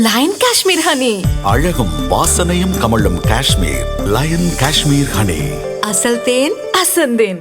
Line Kashmir honey. அழகும் வாசனையும் கமழும் காஷ்மீர் லயன் காஷ்மீர் ஹனி. அசல் தேன் அசந்தேன்.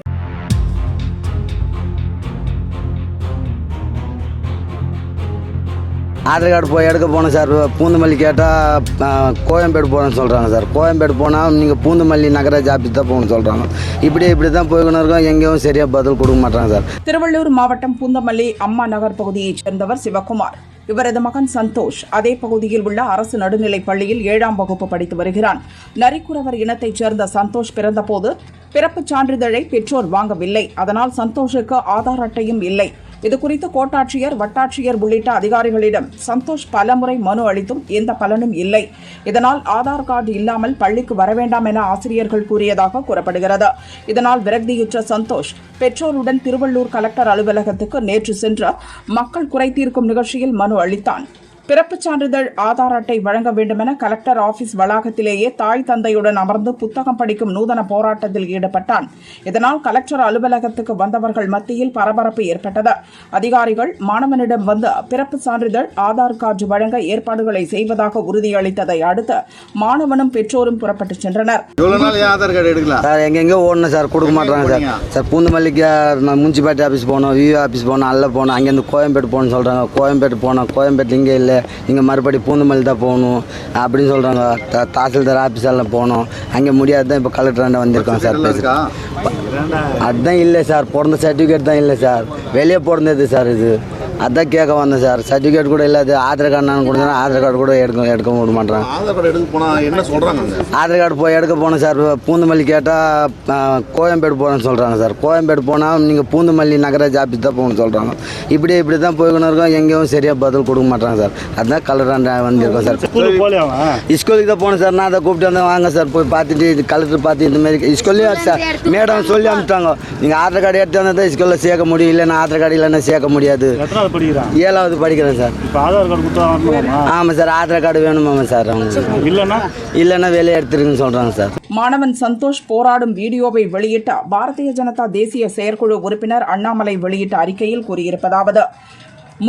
ஆதார் கார்டு போய் எடுக்க போனோம் சார். பூந்தமல்லி கேட்டால் கோயம்பேடு போகணும்னு சொல்கிறாங்க சார். கோயம்பேடு போனால் நீங்கள் பூந்தமல்லி நகராட்சி ஆஃபீஸ் தான் போகணும்னு சொல்கிறாங்க. இப்படி தான் போய்க்கணும் இருக்கோம். எங்கேயும் சரியாக பதில் கொடுக்க மாட்டாங்க சார். திருவள்ளூர் மாவட்டம் பூந்தமல்லி அம்மா நகர் பகுதியைச் சேர்ந்தவர் சிவகுமார். இவரது மகன் சந்தோஷ் அதே பகுதியில் உள்ள அரசு நடுநிலைப் பள்ளியில் 7ஆம் வகுப்பு படித்து வருகிறான். நரிக்குறவர் இனத்தைச் சேர்ந்த சந்தோஷ் பிறந்தபோது பிறப்புச் சான்றிதழை பெற்றோர் வாங்கவில்லை. அதனால் சந்தோஷுக்கு ஆதார் அட்டையும் இல்லை. இதுகுறித்து கோட்டாட்சியர், வட்டாட்சியர் உள்ளிட்ட அதிகாரிகளிடம் சந்தோஷ் பலமுறை மனு அளித்தும் எந்த பலனும் இல்லை. இதனால் ஆதார் கார்டு இல்லாமல் பள்ளிக்கு வரவேண்டாம் என ஆசிரியர்கள் கூறியதாக கூறப்படுகிறது. இதனால் விரக்தியுற்ற சந்தோஷ் பெற்றோருடன் திருவள்ளூர் கலெக்டர் அலுவலகத்துக்கு நேற்று சென்று மக்கள் குறை தீர்க்கும் நிகழ்ச்சியில் மனு அளித்தான். பிறப்புச் சான்றிதழ், ஆதார் அட்டை வழங்க வேண்டுமென கலெக்டர் ஆபீஸ் வளாகத்திலேயே தாய் தந்தையுடன் அமர்ந்து புத்தகம் படிக்கும் நூதன போராட்டத்தில் ஈடுபட்டான். இதனால் கலெக்டர் அலுவலகத்துக்கு வந்தவர்கள் மத்தியில் பரபரப்பு ஏற்பட்டது. அதிகாரிகள் மாணவனிடம் வந்து பிறப்புச் சான்றிதழ், ஆதார் கார்டு வழங்க ஏற்பாடுகளை செய்வதாக உறுதியளித்ததை அடுத்து மாணவனும் பெற்றோரும் புறப்பட்டுச் சென்றனர். எங்கெங்கோ ஓடணும் சார், கொடுக்க மாட்டாங்க சார். பூந்தமல்லிக்கு முனிசிபாலிட்டி ஆஃபீஸ் போகணும், வியூ ஆஃபீஸ் போகணும், அல்ல போகணும். அங்கேருந்து கோயம்பேடு போகணும்னு சொல்கிறாங்க. கோயம்பேடு போனோம், கோயம்பேடு இங்கே இல்லை, நீங்கள் மறுபடி பூந்தமல்லி தான் போகணும் அப்படின்னு சொல்கிறாங்க. தாசில்தார் ஆஃபீஸெல்லாம் போகணும். அங்கே முடியாது தான் இப்போ கலெக்டராண்ட வந்திருக்கோம் சார். அதுதான் இல்லை சார், பிறந்த சர்டிஃபிகேட் தான் இல்லை சார். வெளியே பிறந்தது சார். இது அதான் கேட்க வந்தேன் சார். சர்டிஃபிகேட் கூட இல்லாது ஆதார் கார்டு நான் கொடுத்தேன். ஆதார் கார்டு கூட எடுக்க விட மாட்டேறாங்க. ஆதார் கார்டு போய் எடுக்க போனோம் சார். பூந்தமல்லி கேட்டால் கோயம்பேடு போகணும்னு சொல்கிறாங்க சார். கோயம்பேடு போனால் நீங்கள் பூந்தமல்லி நகராட்சி ஆஃபீஸ் தான் போகணும்னு சொல்கிறாங்க. இப்படி தான் போய்க்கணும் இருக்கோம். எங்கேயும் சரியாக பதில் கொடுக்க மாட்டாங்க சார். அதுதான் கலெக்டராண்ட வந்திருக்கோம் சார். ஸ்கூலுக்கு தான் போகணும் சார். நான் அதை கூப்பிட்டு வந்தேன், வாங்க சார் போய் பார்த்துட்டு கலெக்டர் பார்த்து இந்த மாதிரி ஸ்கூல்லையும் சார் மேடம் சொல்லி அனுப்பிட்டாங்க. நீங்கள் ஆதார் கார்டு எடுத்து வந்தால் தான் ஸ்கூலில் சேர்க்க முடியும், இல்லைன்னா ஆதார் கார்டு இல்லைன்னா சேர்க்க முடியாது. 7ஆவது படிக்கிறேன் சார். ஆமாம் சார், ஆதார் கார்டு வேணுமா சார்? இல்லைன்னா வெளியே எடுத்துருக்குன்னு சொல்கிறாங்க சார். மாணவன் சந்தோஷ் போராடும் வீடியோவை வெளியிட்ட பாரதிய ஜனதா தேசிய செயற்குழு உறுப்பினர் அண்ணாமலை வெளியிட்ட அறிக்கையில் கூறியிருப்பதாவது: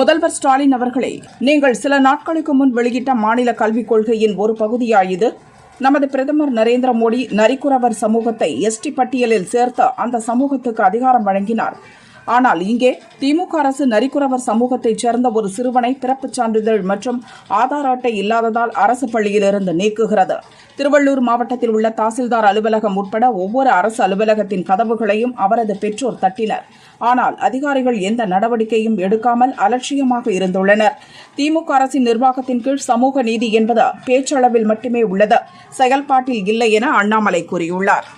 முதல்வர் ஸ்டாலின் அவர்களே, நீங்கள் சில நாட்களுக்கு முன் வெளியிட்ட மாநில கல்விக் கொள்கையின் ஒரு பகுதியாயிது. நமது பிரதமர் நரேந்திர மோடி நரிக்குறவர் சமூகத்தை எஸ்டி பட்டியலில் சேர்த்து அந்த சமூகத்துக்கு அதிகாரம் வழங்கினார். ஆனால் இங்கே திமுக அரசு நரிக்குறவர் சமூகத்தைச் சேர்ந்த ஒரு சிறுவனை பிறப்புச் சான்றிதழ் மற்றும் ஆதார் அட்டை இல்லாததால் அரசு பள்ளியிலிருந்து நீக்குகிறது. திருவள்ளூர் மாவட்டத்தில் உள்ள தாசில்தார் அலுவலகம் உட்பட ஒவ்வொரு அரசு அலுவலகத்தின் கதவுகளையும் அவரது பெற்றோர் தட்டினர். ஆனால் அதிகாரிகள் எந்த நடவடிக்கையும் எடுக்காமல் அலட்சியமாக இருந்துள்ளனர். திமுக அரசின் நிர்வாகத்தின் கீழ் சமூக நீதி என்பது பேச்சளவில் மட்டுமே உள்ளது, செயல்பாட்டில் இல்லை என அண்ணாமலை கூறியுள்ளார்.